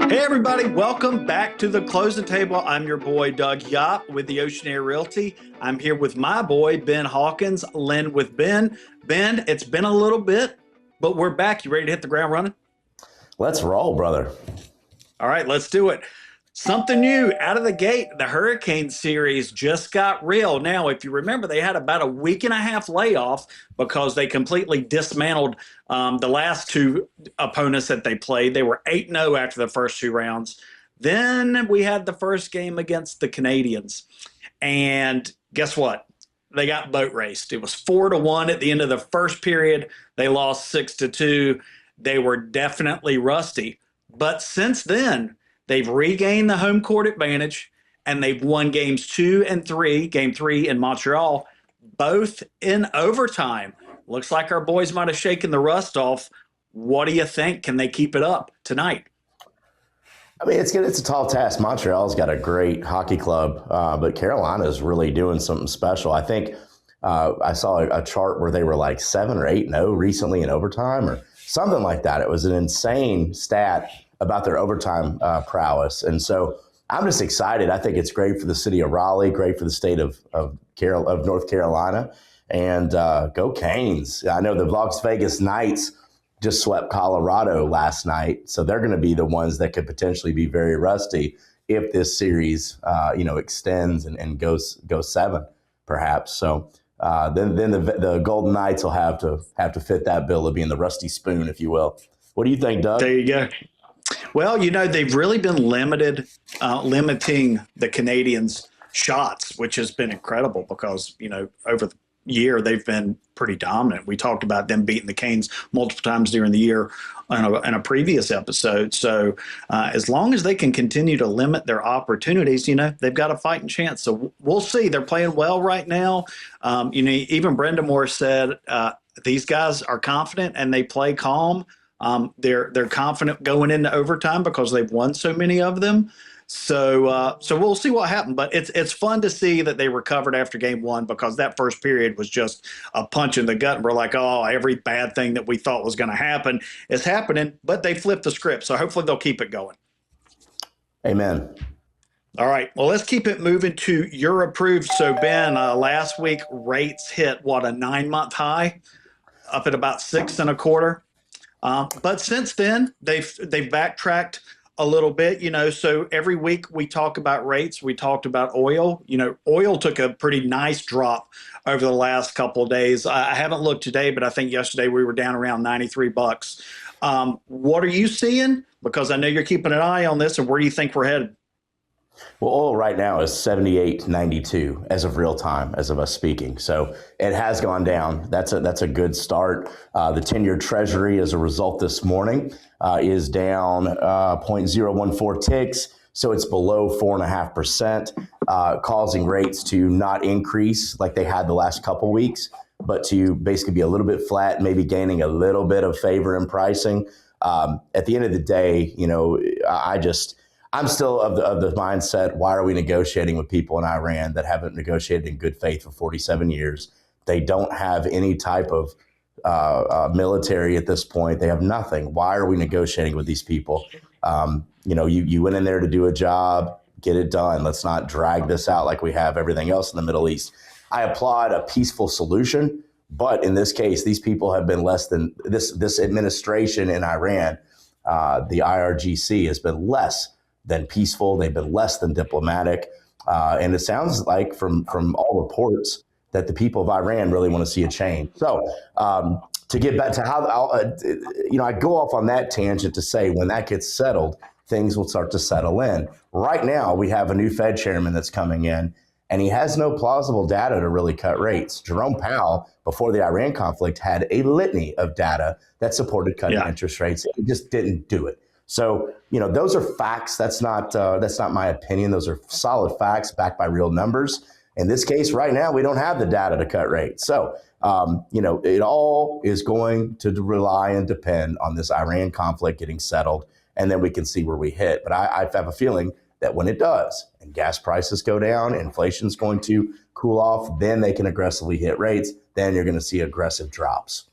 Hey everybody, welcome back to the closing table. I'm your boy Doug Yop with the Oceanair Realty. I'm here with my boy Ben Hawkins, Lend with Ben. Ben, it's been a little bit, but we're back. You ready to hit the ground running? Let's roll, brother. All right, let's do it. Something new out of the gate. The Hurricane series just got real. Now, if you remember, they had about a week and a half layoff because they completely dismantled the last two opponents that they played. They were 8-0 after the first two rounds. Then we had the first game against the Canadians. And guess what? They got boat raced. It was 4-1 at the end of the first period. They lost 6-2. They were definitely rusty. But since then, they've regained the home court advantage, and they've won games 2 and 3, game 3 in Montreal, both in overtime. Looks like our boys might have shaken the rust off. What do you think? Can they keep it up tonight? I mean, it's a tall task. Montreal's got a great hockey club, but Carolina's really doing something special. I think I saw a chart where they were like 7 or 8-0 recently in overtime or something like that. It was an insane stat about their overtime prowess. And so I'm just excited. I think it's great for the city of Raleigh, great for the state of North Carolina. And go Canes. I know the Las Vegas Knights just swept Colorado last night. So they're going to be the ones that could potentially be very rusty if this series, extends and goes 7, perhaps. So then the Golden Knights will have to fit that bill of being the rusty spoon, if you will. What do you think, Doug? There you go. Well, they've really been limiting the Canadians' shots, which has been incredible because, over the year, they've been pretty dominant. We talked about them beating the Canes multiple times during the year in a previous episode. So as long as they can continue to limit their opportunities, they've got a fighting chance. So we'll see. They're playing well right now. Even Brenda Moore said these guys are confident and they play calm. They're confident going into overtime because they've won so many of them. So we'll see what happens. But it's fun to see that they recovered after game 1 because that first period was just a punch in the gut. And we're like, oh, every bad thing that we thought was going to happen is happening. But they flipped the script. So hopefully they'll keep it going. Amen. All right. Well, let's keep it moving to your approved. So, Ben, last week rates hit, a 9-month high up at about 6.25. But since then, they've backtracked a little bit, so every week we talk about rates. We talked about oil. Oil took a pretty nice drop over the last couple of days. I haven't looked today, but I think yesterday we were down around $93. What are you seeing? Because I know you're keeping an eye on this, and where do you think we're headed? Well, oil right now is 78.92 as of real time, as of us speaking. So it has gone down. That's a good start. The 10-year Treasury, as a result, this morning is down 0.014 ticks. So it's below 4.5%, causing rates to not increase like they had the last couple weeks, but to basically be a little bit flat, maybe gaining a little bit of favor in pricing. At the end of the day, I'm still of the mindset, why are we negotiating with people in Iran that haven't negotiated in good faith for 47 years? They don't have any type of military at this point. They have nothing. Why are we negotiating with these people? You went in there to do a job, get it done. Let's not drag this out like we have everything else in the Middle East. I applaud a peaceful solution, but in this case, these people have been less than this administration in Iran. The IRGC has been less than peaceful. They've been less than diplomatic. And it sounds like from all reports that the people of Iran really want to see a change. So to get back to how, I go off on that tangent to say when that gets settled, things will start to settle in. Right now, we have a new Fed chairman that's coming in, and he has no plausible data to really cut rates. Jerome Powell, before the Iran conflict, had a litany of data that supported cutting interest rates. He just didn't do it. So, those are facts. That's not my opinion. Those are solid facts backed by real numbers. In this case, right now, we don't have the data to cut rates. So, it all is going to rely and depend on this Iran conflict getting settled, and then we can see where we hit. But I have a feeling that when it does, and gas prices go down, inflation's going to cool off, then they can aggressively hit rates. Then you're going to see aggressive drops.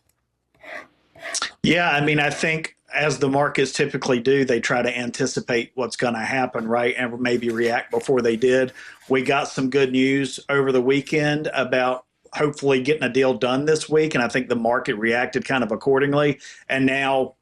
Yeah, I mean, I think as the markets typically do, they try to anticipate what's going to happen, right? And maybe react before they did. We got some good news over the weekend about hopefully getting a deal done this week. And I think the market reacted kind of accordingly. And now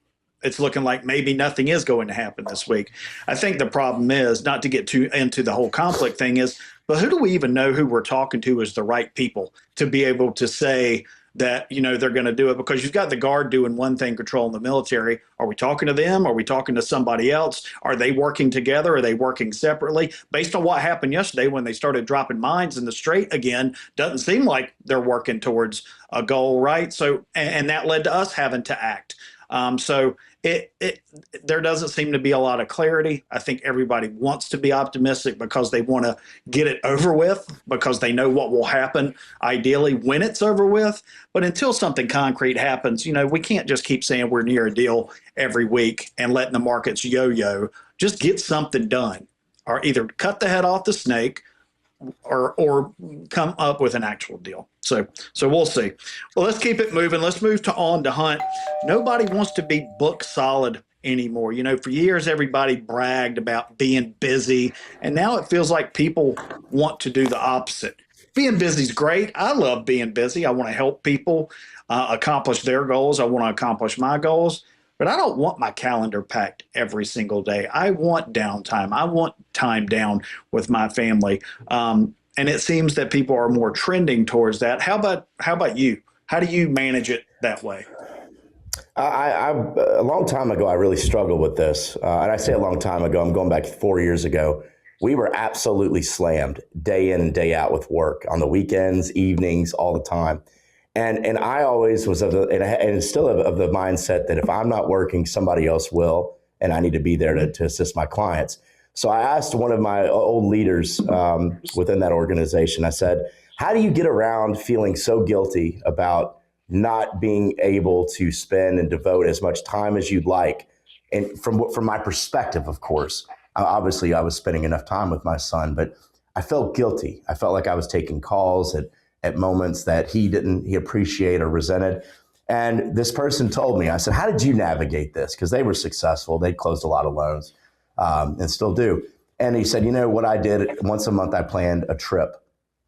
it's looking like maybe nothing is going to happen this week. I think the problem is, not to get too into the whole conflict thing, is, but who do we even know who we're talking to is the right people to be able to say that, they're going to do it? Because you've got the guard doing one thing, controlling the military. Are we talking to them? Are we talking to somebody else? Are they working together? Are they working separately? Based on what happened yesterday when they started dropping mines in the strait again, doesn't seem like they're working towards a goal, right? So, and that led to us having to act. So there doesn't seem to be a lot of clarity. I think everybody wants to be optimistic because they want to get it over with, because they know what will happen ideally when it's over with. But until something concrete happens, we can't just keep saying we're near a deal every week and letting the markets yo-yo. Just get something done, or either cut the head off the snake or come up with an actual deal. So we'll see. Well, let's keep it moving. Let's move on to Hunt. Nobody wants to be book solid anymore. For years everybody bragged about being busy, and now it feels like people want to do the opposite. Being busy is great. I love being busy. I want to help people accomplish their goals. I want to accomplish my goals. But I don't want my calendar packed every single day. I want downtime. I want time down with my family. And it seems that people are more trending towards that. How about you? How do you manage it that way? A long time ago, I really struggled with this. And I say a long time ago, I'm going back 4 years ago. We were absolutely slammed day in and day out with work on the weekends, evenings, all the time. And I always was and still of the mindset that if I'm not working, somebody else will, and I need to be there to assist my clients. So I asked one of my old leaders within that organization, I said, how do you get around feeling so guilty about not being able to spend and devote as much time as you'd like? And from my perspective, of course, obviously I was spending enough time with my son, but I felt guilty. I felt like I was taking calls at moments that he appreciate or resented. And this person told me, I said, how did you navigate this? Because they were successful. They closed a lot of loans and still do. And he said, what I did once a month, I planned a trip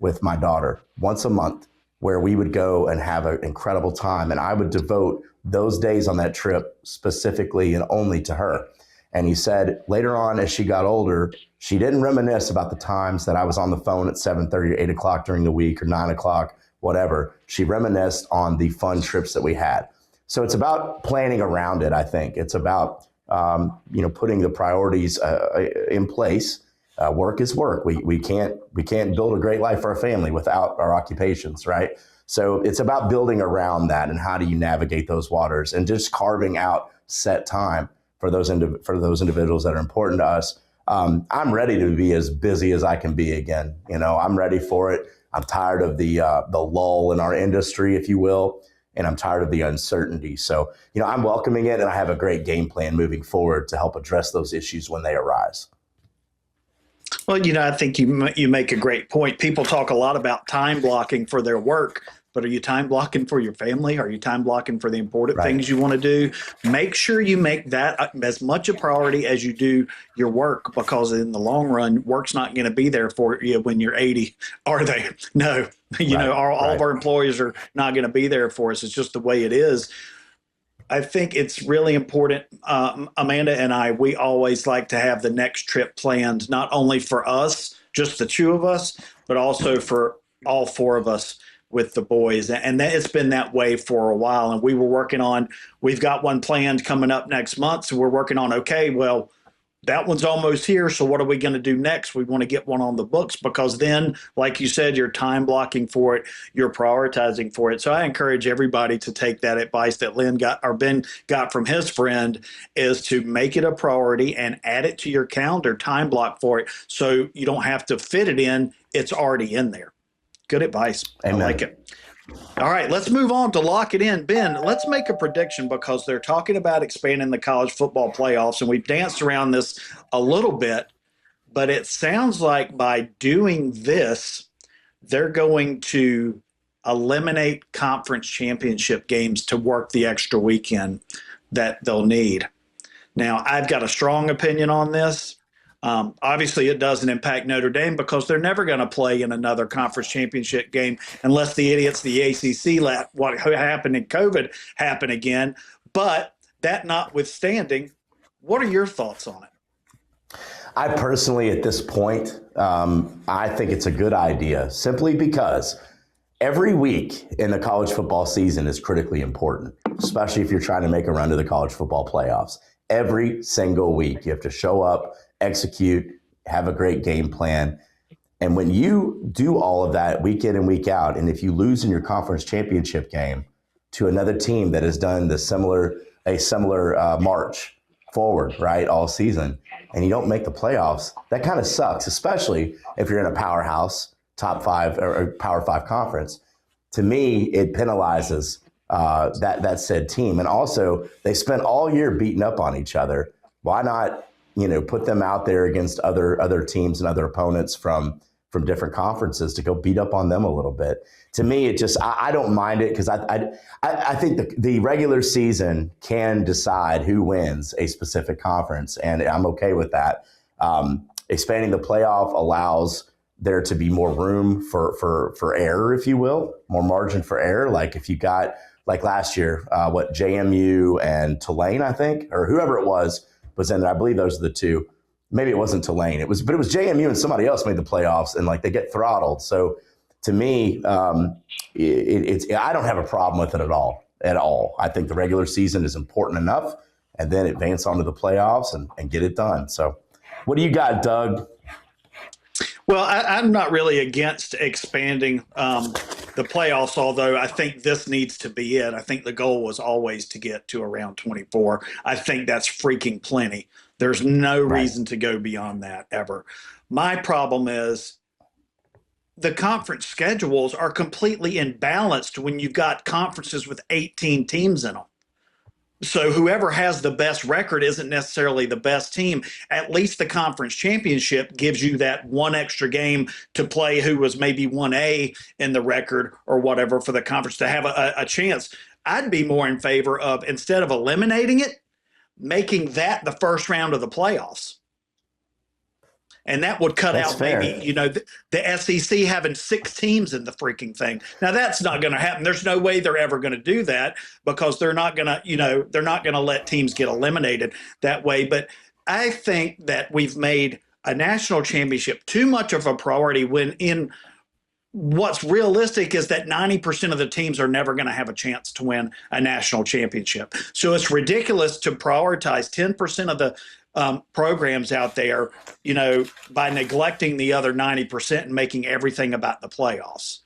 with my daughter once a month where we would go and have an incredible time. And I would devote those days on that trip specifically and only to her. And he said later on, as she got older, she didn't reminisce about the times that I was on the phone at 7:30 or 8 o'clock during the week or 9 o'clock, whatever. She reminisced on the fun trips that we had. So it's about planning around it, I think. It's about, putting the priorities in place. Work is work. We can't build a great life for our family without our occupations, right? So it's about building around that, and how do you navigate those waters, and just carving out set time for those individuals that are important to us. I'm ready to be as busy as I can be again. I'm ready for it. I'm tired of the lull in our industry, if you will, and I'm tired of the uncertainty. So, I'm welcoming it, and I have a great game plan moving forward to help address those issues when they arise. Well, I think you make a great point. People talk a lot about time blocking for their work, but are you time blocking for your family? Are you time blocking for the important things you want to do? Make sure you make that as much a priority as you do your work, because in the long run, work's not going to be there for you when you're 80, are they? No, all of our employees are not going to be there for us. It's just the way it is. I think it's really important. Amanda and I, we always like to have the next trip planned, not only for us, just the two of us, but also for all four of us with the boys. And it's been that way for a while. And we've got one planned coming up next month. So we're working on, okay, well, that one's almost here. So what are we going to do next? We want to get one on the books, because then, like you said, you're time blocking for it, you're prioritizing for it. So I encourage everybody to take that advice that Ben got from his friend, is to make it a priority and add it to your calendar, time block for it, so you don't have to fit it in. It's already in there. Good advice. Amen. I like it. All right, let's move on to lock it in. Ben, let's make a prediction, because they're talking about expanding the college football playoffs, and we've danced around this a little bit, but it sounds like by doing this, they're going to eliminate conference championship games to work the extra weekend that they'll need. Now, I've got a strong opinion on this. Obviously, it doesn't impact Notre Dame because they're never going to play in another conference championship game unless the idiots, the ACC, let what happened in COVID happen again. But that notwithstanding, what are your thoughts on it? I personally, at this point, I think it's a good idea simply because every week in the college football season is critically important, especially if you're trying to make a run to the college football playoffs. Every single week, you have to show up, execute, have a great game plan. And when you do all of that week in and week out, and if you lose in your conference championship game to another team that has done a similar march forward, right, all season, and you don't make the playoffs, that kind of sucks, especially if you're in a powerhouse, top five or Power Five conference. To me, it penalizes that said team. And also, they spent all year beating up on each other. Why not, put them out there against other teams and other opponents from different conferences to go beat up on them a little bit? To me, it just, I don't mind it because I think the regular season can decide who wins a specific conference, and I'm okay with that. Expanding the playoff allows there to be more room for error, if you will, more margin for error. Like if you got, like last year, JMU and Tulane, I think, or whoever it was in there. I believe those are the two. Maybe it wasn't Tulane. But it was JMU and somebody else made the playoffs, and like they get throttled. So to me, I don't have a problem with it at all. I think the regular season is important enough, and then advance onto the playoffs and get it done. So what do you got, Doug? Well, I'm not really against expanding the playoffs, although I think this needs to be it. I think the goal was always to get to around 24. I think that's freaking plenty. There's no reason to go beyond that ever. My problem is the conference schedules are completely imbalanced when you've got conferences with 18 teams in them. So whoever has the best record isn't necessarily the best team. At least the conference championship gives you that one extra game to play who was maybe 1A in the record or whatever for the conference to have a chance. I'd be more in favor of, instead of eliminating it, making that the first round of the playoffs. And that would cut out fair. Maybe, the SEC having 6 teams in the freaking thing. Now that's not going to happen. There's no way they're ever going to do that because they're not going to, they're not going to let teams get eliminated that way. But I think that we've made a national championship too much of a priority when in what's realistic is that 90% of the teams are never going to have a chance to win a national championship. So it's ridiculous to prioritize 10% of the programs out there, by neglecting the other 90% and making everything about the playoffs.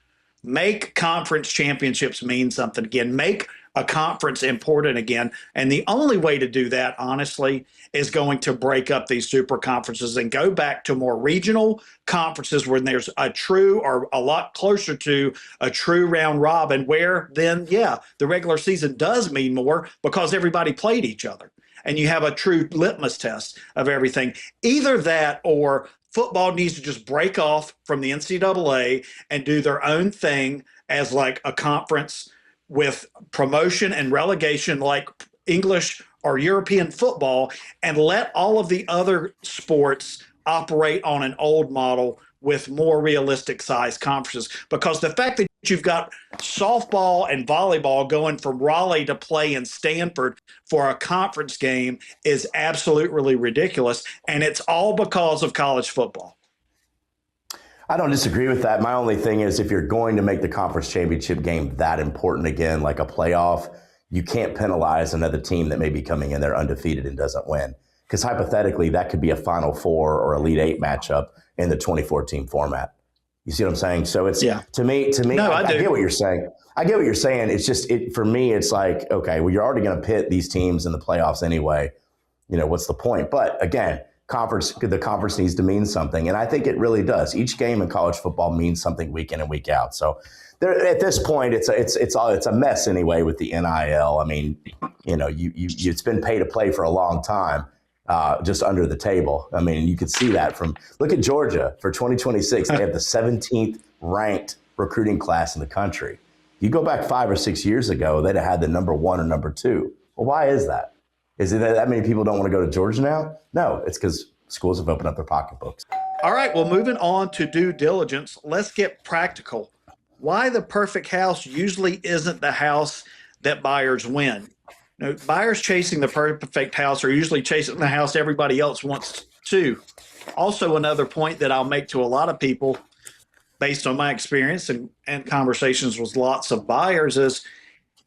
Make conference championships mean something again. Make a conference important again. And the only way to do that, honestly, is going to break up these super conferences and go back to more regional conferences where there's a true or a lot closer to a true round robin where then, the regular season does mean more because everybody played each other. And you have a true litmus test of everything. Either that or football needs to just break off from the NCAA and do their own thing as like a conference with promotion and relegation like English or European football, and let all of the other sports operate on an old model with more realistic size conferences. Because the fact that you've got softball and volleyball going from Raleigh to play in Stanford for a conference game is absolutely ridiculous. And it's all because of college football. I don't disagree with that. My only thing is if you're going to make the conference championship game that important again, like a playoff, you can't penalize another team that may be coming in there undefeated and doesn't win. Because hypothetically, that could be a Final Four or Elite Eight matchup in the 2014 format. You see what I'm saying? So it's to me. No, I get what you're saying. I get what you're saying. It's just for me. It's like, okay, well, you're already going to pit these teams in the playoffs anyway. What's the point? But again, the conference needs to mean something, and I think it really does. Each game in college football means something week in and week out. So at this point, it's a mess anyway with the NIL. I mean, it's been pay to play for a long time. Just under the table. I mean, you could see that look at Georgia for 2026. They have the 17th ranked recruiting class in the country. You go back 5 or 6 years ago, they'd have had the number one or number two. Well, why is that? Is it that many people don't want to go to Georgia now? No, it's because schools have opened up their pocketbooks. All right, well, moving on to due diligence, let's get practical. Why the perfect house usually isn't the house that buyers win. Buyers chasing the perfect house are usually chasing the house everybody else wants too. Also, another point that I'll make to a lot of people, based on my experience and conversations with lots of buyers, is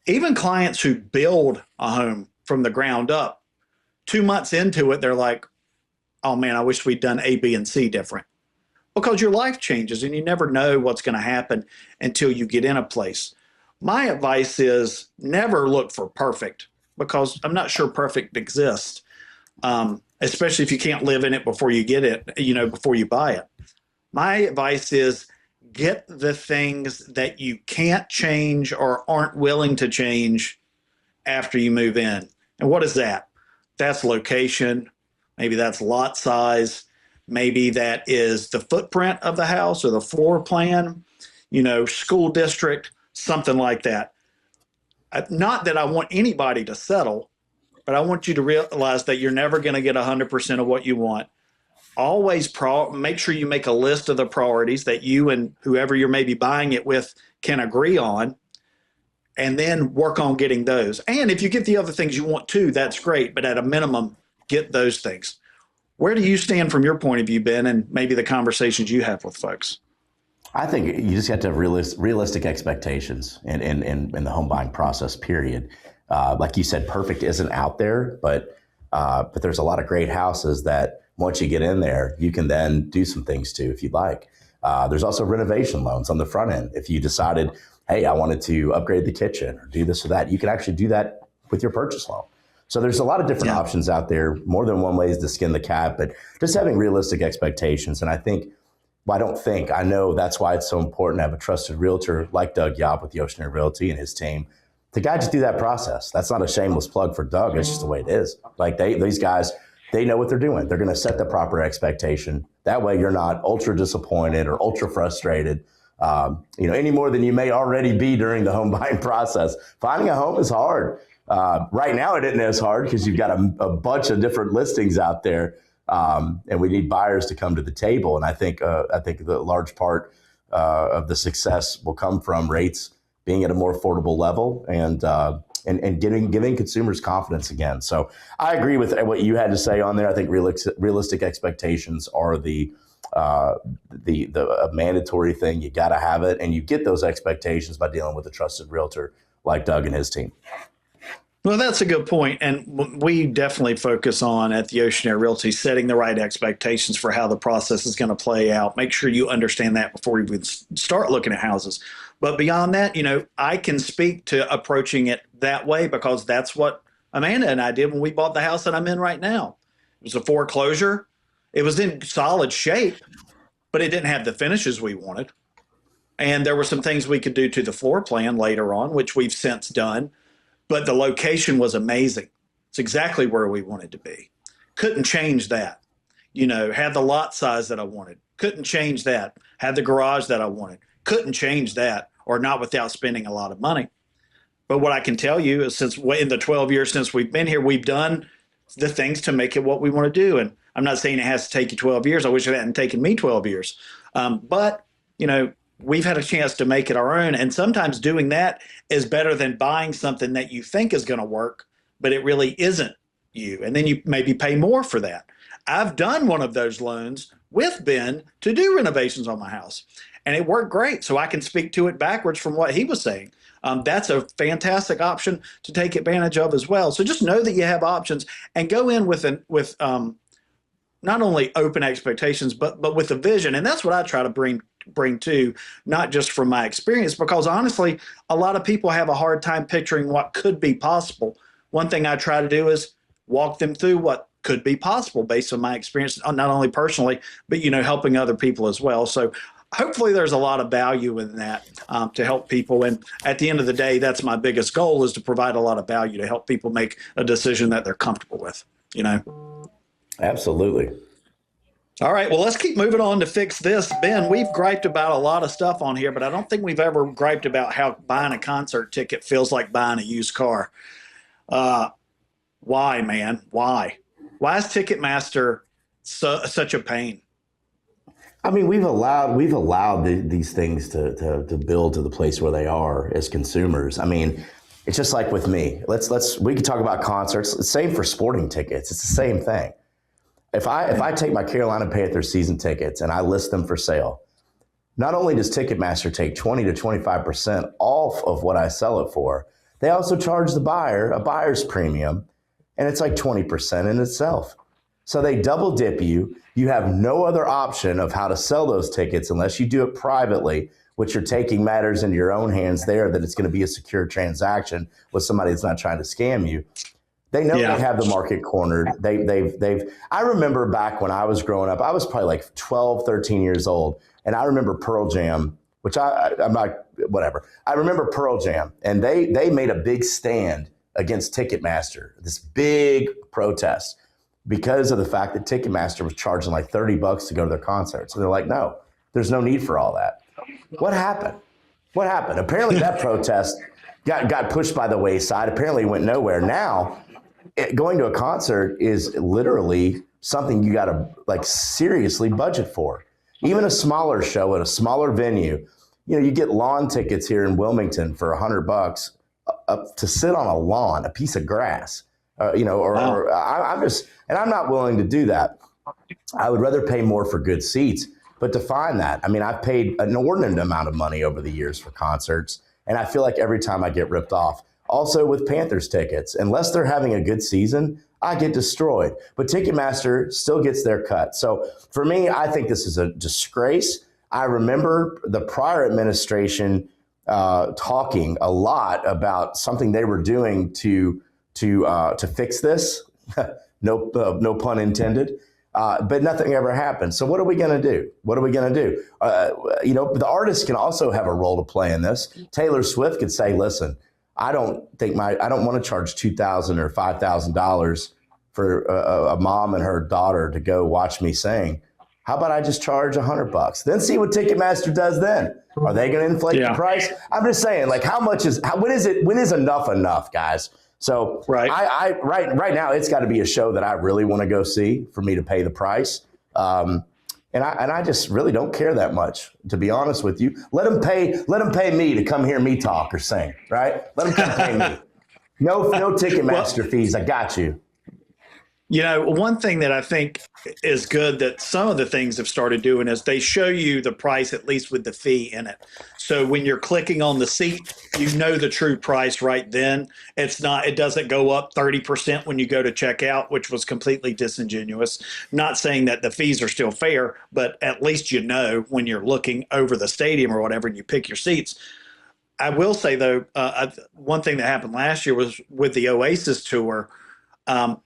even clients who build a home from the ground up, 2 months into it, they're like, oh man, I wish we'd done A, B, and C different. Because your life changes and you never know what's going to happen until you get in a place. My advice is never look for perfect, because I'm not sure perfect exists, especially if you can't live in it before you get it, before you buy it. My advice is get the things that you can't change or aren't willing to change after you move in. And what is that? That's location. Maybe that's lot size. Maybe that is the footprint of the house or the floor plan, school district, something like that. Not that I want anybody to settle, but I want you to realize that you're never going to get 100% of what you want. Always make sure you make a list of the priorities that you and whoever you're maybe buying it with can agree on, and then work on getting those. And if you get the other things you want too, that's great. But at a minimum, get those things. Where do you stand from your point of view, Ben, and maybe the conversations you have with folks? I think you just have to have realistic expectations in the home buying process, period. Like you said, perfect isn't out there, but there's a lot of great houses that once you get in there, you can then do some things too, if you'd like. There's also renovation loans on the front end. If you decided, hey, I wanted to upgrade the kitchen or do this or that, you can actually do that with your purchase loan. So there's a lot of different options out there, more than one ways to skin the cat, but just having realistic expectations. And I know that's why it's so important to have a trusted realtor like Doug Yob with the Oceanair Realty and his team to guide you through that process. That's not a shameless plug for Doug. It's just the way it is. Like these guys, they know what they're doing. They're going to set the proper expectation. That way you're not ultra disappointed or ultra frustrated, any more than you may already be during the home buying process. Finding a home is hard. Right now it isn't as hard because you've got a bunch of different listings out there. And we need buyers to come to the table. And I think the large part of the success will come from rates being at a more affordable level and giving consumers confidence again. So I agree with what you had to say on there. I think realistic expectations are the mandatory thing. You got to have it, and you get those expectations by dealing with a trusted realtor like Doug and his team. Well, that's a good point. And we definitely focus on at the Oceanair Realty setting the right expectations for how the process is going to play out. Make sure you understand that before you even start looking at houses. But beyond that, I can speak to approaching it that way because that's what Amanda and I did when we bought the house that I'm in right now. It was a foreclosure. It was in solid shape, but it didn't have the finishes we wanted. And there were some things we could do to the floor plan later on, which we've since done. But the location was amazing. It's exactly where we wanted to be. Couldn't change that. Had the lot size that I wanted. Couldn't change that. Had the garage that I wanted. Couldn't change that, or not without spending a lot of money. But what I can tell you is since in the 12 years since we've been here, we've done the things to make it what we want to do. And I'm not saying it has to take you 12 years. I wish it hadn't taken me 12 years. But we've had a chance to make it our own. And sometimes doing that is better than buying something that you think is going to work, but it really isn't you. And then you maybe pay more for that. I've done one of those loans with Ben to do renovations on my house, and it worked great. So I can speak to it backwards from what he was saying. That's a fantastic option to take advantage of as well. So just know that you have options and go in with not only open expectations, but with a vision. And that's what I try to bring to, not just from my experience, because honestly, a lot of people have a hard time picturing what could be possible. One thing I try to do is walk them through what could be possible based on my experience, not only personally, but, helping other people as well. So hopefully there's a lot of value in that to help people. And at the end of the day, that's my biggest goal, is to provide a lot of value to help people make a decision that they're comfortable with, Absolutely. All right, well, let's keep moving on to fix this. Ben, we've griped about a lot of stuff on here, but I don't think we've ever griped about how buying a concert ticket feels like buying a used car. Uh, why, man? Why? Why is Ticketmaster such a pain? I mean, we've allowed these things to build to the place where they are as consumers. I mean, it's just like with me. We could talk about concerts. It's same for sporting tickets. It's the same thing. If I take my Carolina Panthers season tickets and I list them for sale, not only does Ticketmaster take 20 to 25% off of what I sell it for, they also charge the buyer a buyer's premium, and it's like 20% in itself. So they double dip you. You have no other option of how to sell those tickets unless you do it privately, which you're taking matters into your own hands there, that it's going to be a secure transaction with somebody that's not trying to scam you. They know Yeah. they have the market cornered. I remember back when I was growing up, I was probably like 12, 13 years old. And I remember Pearl Jam, which I'm not, whatever. I remember Pearl Jam, and they made a big stand against Ticketmaster, this big protest, because of the fact that Ticketmaster was charging like $30 to go to their concert. So they're like, no, there's no need for all that. What happened? What happened? Apparently that protest got pushed by the wayside. Apparently it went nowhere. Now, going to a concert is literally something you got to like seriously budget for. Even a smaller show at a smaller venue, you get lawn tickets here in Wilmington for $100 to sit on a lawn, a piece of grass, and I'm not willing to do that. I would rather pay more for good seats, but to find that, I mean, I've paid an inordinate amount of money over the years for concerts, and I feel like every time I get ripped off. Also with Panthers tickets, unless they're having a good season, I get destroyed. But Ticketmaster still gets their cut. So for me, I think this is a disgrace. I remember the prior administration talking a lot about something they were doing to fix this. No pun intended. But nothing ever happened. So what are we going to do? What are we going to do? The artists can also have a role to play in this. Taylor Swift could say, listen, I don't want to charge $2,000 or $5,000 for a mom and her daughter to go watch me sing. How about I just charge $100? Then see what Ticketmaster does then. Are they going to inflate the price? I'm just saying, like, when is enough, guys? So Right. Right now, it's got to be a show that I really want to go see for me to pay the price. And I just really don't care that much, to be honest with you. Let them pay me to come hear me talk or sing, right? Let them come pay me. No Ticketmaster fees. I got you. One thing that I think is good that some of the things have started doing is they show you the price, at least with the fee in it. So when you're clicking on the seat, you know the true price right then. It doesn't go up 30% when you go to check out, which was completely disingenuous. Not saying that the fees are still fair, but at least you know when you're looking over the stadium or whatever and you pick your seats. I will say, though, one thing that happened last year was with the Oasis tour.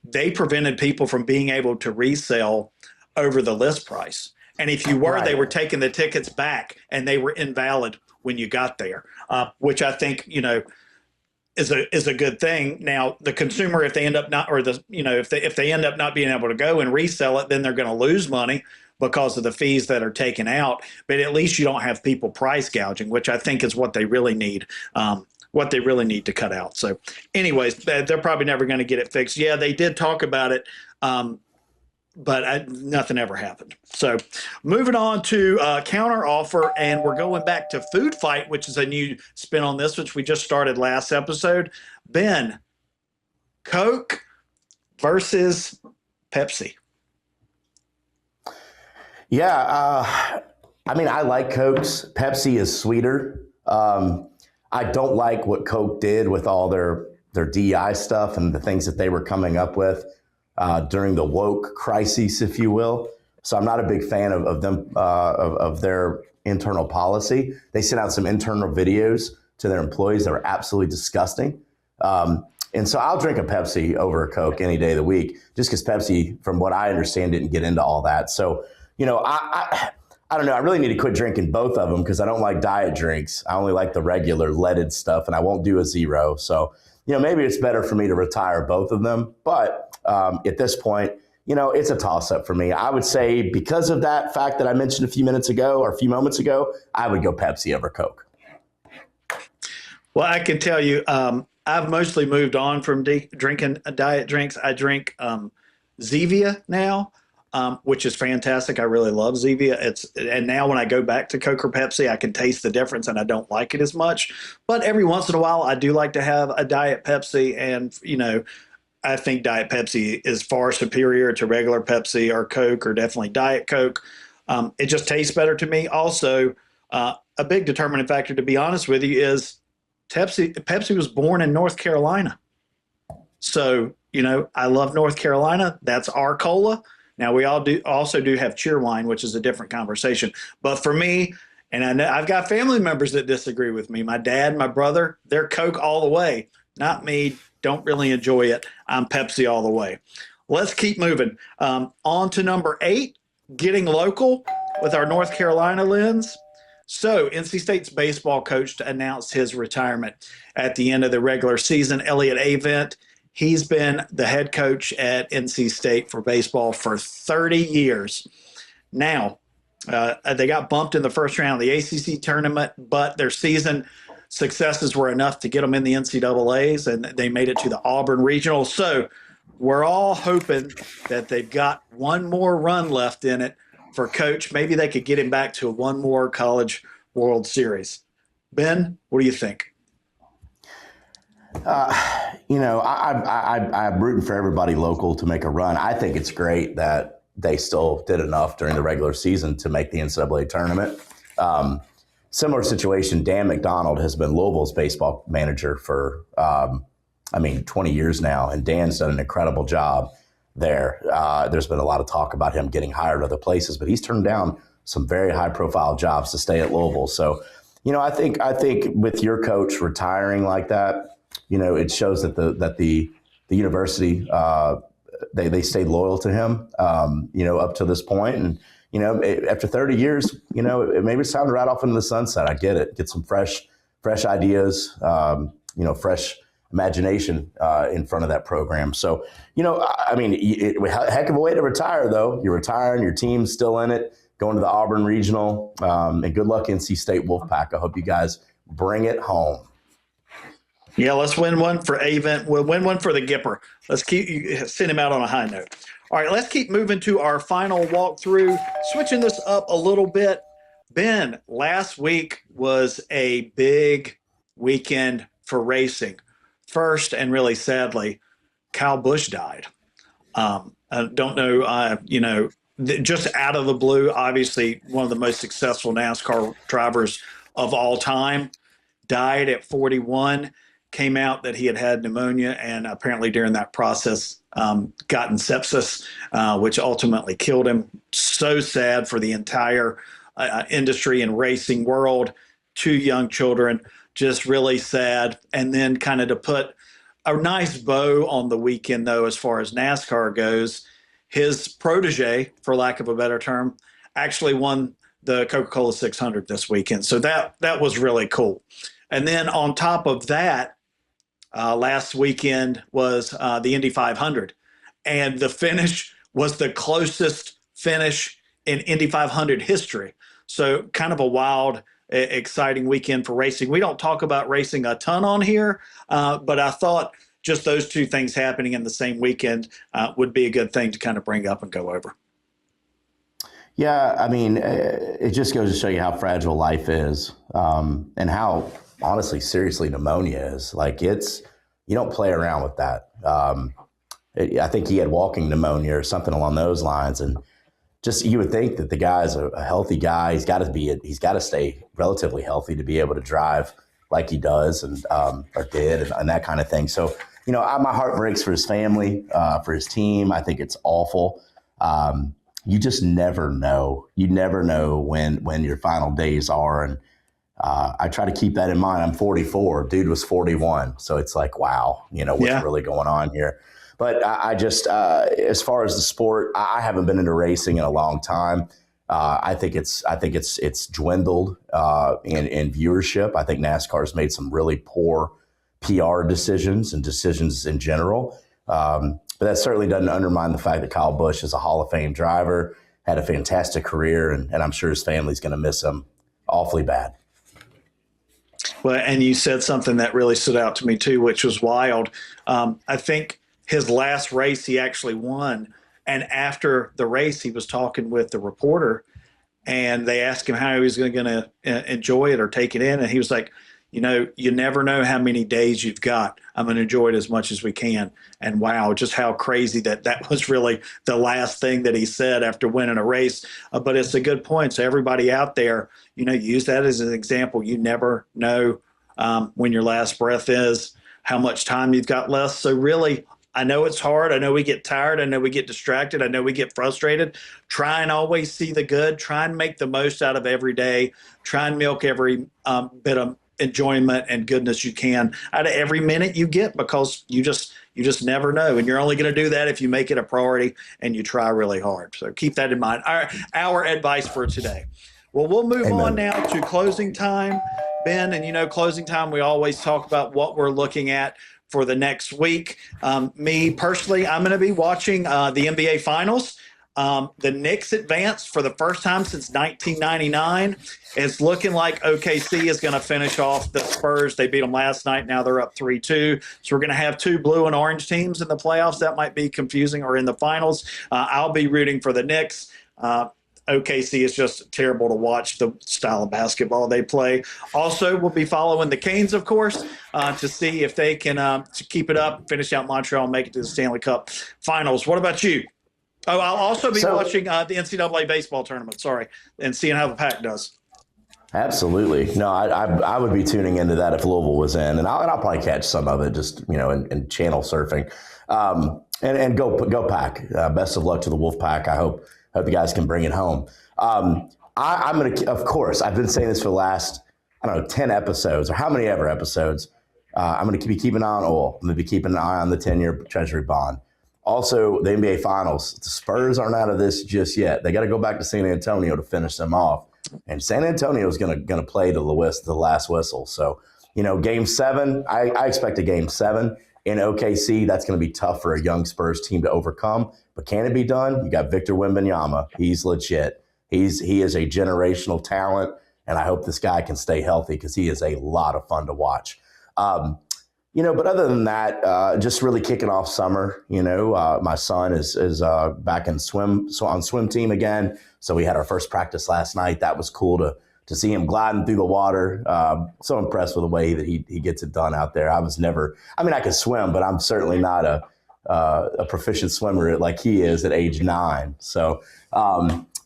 They prevented people from being able to resell over the list price. And if you were, they were taking the tickets back and they were invalid when you got there, which I think, is a good thing. Now, the consumer, if they end up not, or if they end up not being able to go and resell it, then they're going to lose money because of the fees that are taken out. But at least you don't have people price gouging, which I think is what they really need. What they really need to cut out. So anyways, they're probably never going to get it fixed. Yeah, they did talk about it, but nothing ever happened. So moving on to counter offer, and we're going back to Food Fight, which is a new spin on this, which we just started last episode. Ben, Coke versus Pepsi. Yeah, I mean, I like Cokes. Pepsi is sweeter. I don't like what Coke did with all their DEI stuff and the things that they were coming up with during the woke crisis, if you will. So I'm not a big fan of them, of their internal policy. They sent out some internal videos to their employees that were absolutely disgusting. And so I'll drink a Pepsi over a Coke any day of the week, just because Pepsi, from what I understand, didn't get into all that. So, I don't know. I really need to quit drinking both of them because I don't like diet drinks. I only like the regular leaded stuff, and I won't do a zero. So, maybe it's better for me to retire both of them. But at this point, it's a toss-up for me. I would say because of that fact that I mentioned a few moments ago, I would go Pepsi over Coke. Well, I can tell you, I've mostly moved on from drinking diet drinks. I drink Zevia now, which is fantastic. I really love Zevia. And now when I go back to Coke or Pepsi, I can taste the difference, and I don't like it as much. But every once in a while, I do like to have a Diet Pepsi, and I think Diet Pepsi is far superior to regular Pepsi or Coke, or definitely Diet Coke. It just tastes better to me. Also, a big determining factor, to be honest with you, is Pepsi was born in North Carolina. So, I love North Carolina. That's our cola. Now, we also do have Cheerwine, which is a different conversation. But for me, and I know I've got family members that disagree with me. My dad, my brother, they're Coke all the way. Not me. Don't really enjoy it. I'm Pepsi all the way. Let's keep moving. On to number 8, getting local with our North Carolina lens. So NC State's baseball coach announced his retirement at the end of the regular season. Elliott Avent, he's been the head coach at NC State for baseball for 30 years. Now, they got bumped in the first round of the ACC tournament, but their season successes were enough to get them in the NCAAs, and they made it to the Auburn Regional. So we're all hoping that they've got one more run left in it for Coach. Maybe they could get him back to one more College World Series. Ben, what do you think? I'm rooting for everybody local to make a run. I think it's great that they still did enough during the regular season to make the NCAA tournament. Similar situation, Dan McDonald has been Louisville's baseball manager for, 20 years now, and Dan's done an incredible job there. There's been a lot of talk about him getting hired other places, but he's turned down some very high-profile jobs to stay at Louisville. So, I think with your coach retiring like that, it shows that the university they stayed loyal to him, up to this point. And after 30 years, maybe it's time to ride off into the sunset. I get it. Get some fresh ideas, fresh imagination in front of that program. So, heck of a way to retire, though. You're retiring, your team's still in it, going to the Auburn Regional, and good luck, NC State Wolfpack. I hope you guys bring it home. Yeah, let's win one for Avent. We'll win one for the Gipper. Let's send him out on a high note. All right, let's keep moving to our final walkthrough, switching this up a little bit. Ben, last week was a big weekend for racing. First, and really sadly, Kyle Busch died. I don't know, just out of the blue, obviously one of the most successful NASCAR drivers of all time, died at 41. Came out that he had pneumonia, and apparently during that process gotten sepsis, which ultimately killed him. So sad for the entire industry and racing world. 2 young children, just really sad. And then kind of to put a nice bow on the weekend, though, as far as NASCAR goes, his protege, for lack of a better term, actually won the Coca-Cola 600 this weekend. So that was really cool. And then on top of that, last weekend was the Indy 500, and the finish was the closest finish in Indy 500 history. So kind of a wild, exciting weekend for racing. We don't talk about racing a ton on here, but I thought just those 2 things happening in the same weekend would be a good thing to kind of bring up and go over. Yeah, it just goes to show you how fragile life is, and how honestly seriously pneumonia is. Like, you don't play around with that. I think he had walking pneumonia or something along those lines, and just you would think that the guy's a healthy guy. He's got to stay relatively healthy to be able to drive like he does and or did and that kind of thing. So my heart breaks for his family, for his team. I think it's awful. You just never know. You never know when your final days are. And I try to keep that in mind. I'm 44. Dude was 41. So it's like, wow, what's really going on here? But I just, as far as the sport, I haven't been into racing in a long time. I think it's dwindled in viewership. I think NASCAR has made some really poor PR decisions and decisions in general. But that certainly doesn't undermine the fact that Kyle Busch is a Hall of Fame driver, had a fantastic career, and I'm sure his family's going to miss him awfully bad. Well, and you said something that really stood out to me too, which was wild. I think his last race he actually won, and after the race he was talking with the reporter, and they asked him how he was going to enjoy it or take it in, and he was like, you never know how many days you've got. I'm going to enjoy it as much as we can. And wow, just how crazy that was really the last thing that he said after winning a race. But it's a good point. So everybody out there, use that as an example. You never know when your last breath is, how much time you've got left. So really, I know it's hard. I know we get tired. I know we get distracted. I know we get frustrated. Try and always see the good. Try and make the most out of every day. Try and milk every bit of enjoyment and goodness you can out of every minute you get, because you just never know, and you're only going to do that if you make it a priority and you try really hard. So keep that in mind. Our advice for today. Well, we'll move on now to closing time, Ben. And closing time, we always talk about what we're looking at for the next week. Me personally, I'm going to be watching the NBA Finals. The Knicks advanced for the first time since 1999. It's looking like OKC is going to finish off the Spurs. They beat them last night. Now they're up 3-2. So we're going to have two blue and orange teams in the playoffs. That might be confusing, or in the finals. I'll be rooting for the Knicks. OKC is just terrible to watch, the style of basketball they play. Also, we'll be following the Canes, of course, to see if they can to keep it up, finish out Montreal, and make it to the Stanley Cup Finals. What about you? Oh, I'll also be watching the NCAA baseball tournament, and seeing how the Pac does. Absolutely. No, I would be tuning into that if Louisville was in, and I'll probably catch some of it just, in channel surfing. And go Pack. Best of luck to the Wolfpack. I hope the guys can bring it home. I'm going to, of course, I've been saying this for the last, 10 episodes, or how many ever episodes. I'm going to be keeping an eye on oil. I'm going to be keeping an eye on the 10-year Treasury bond. Also, the NBA Finals. The Spurs aren't out of this just yet. They got to go back to San Antonio to finish them off. And San Antonio is going to play to the last whistle. So, Game 7, I expect a Game 7 in OKC. That's going to be tough for a young Spurs team to overcome. But can it be done? You got Victor Wembanyama. He's legit. He is a generational talent, and I hope this guy can stay healthy, because he is a lot of fun to watch. But other than that, just really kicking off summer. My son is back in swim team again. So we had our first practice last night. That was cool to see him gliding through the water. So impressed with the way that he gets it done out there. I could swim, but I'm certainly not a proficient swimmer like he is at age 9. So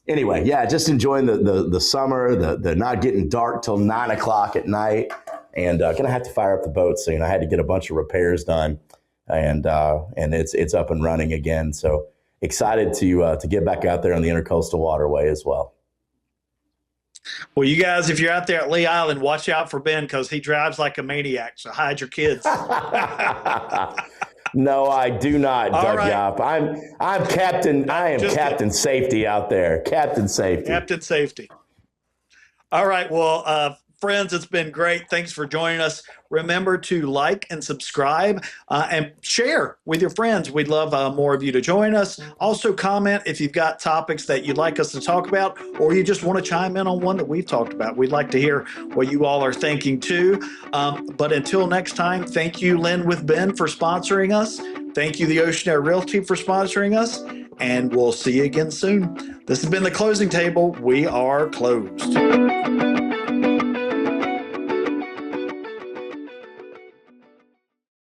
anyway, yeah, just enjoying the summer, the not getting dark till 9 o'clock at night. And gonna have to fire up the boat soon. I had to get a bunch of repairs done, and it's up and running again. So excited to get back out there on the Intercoastal Waterway as well. Well, you guys, if you're out there at Lee Island, watch out for Ben, because he drives like a maniac. So hide your kids. No, I do not, Doug right. Yop. I'm Captain. I am Captain Safety out there. Captain Safety. Captain Safety. All right. Well, friends, it's been great. Thanks for joining us. Remember to like and subscribe and share with your friends. We'd love more of you to join us. Also, comment if you've got topics that you'd like us to talk about, or you just want to chime in on one that we've talked about. We'd like to hear what you all are thinking too. But until next time, thank you, Lynn with Ben, for sponsoring us. Thank you, the Ocean Air Realty, for sponsoring us. And we'll see you again soon. This has been The Closing Table. We are closed.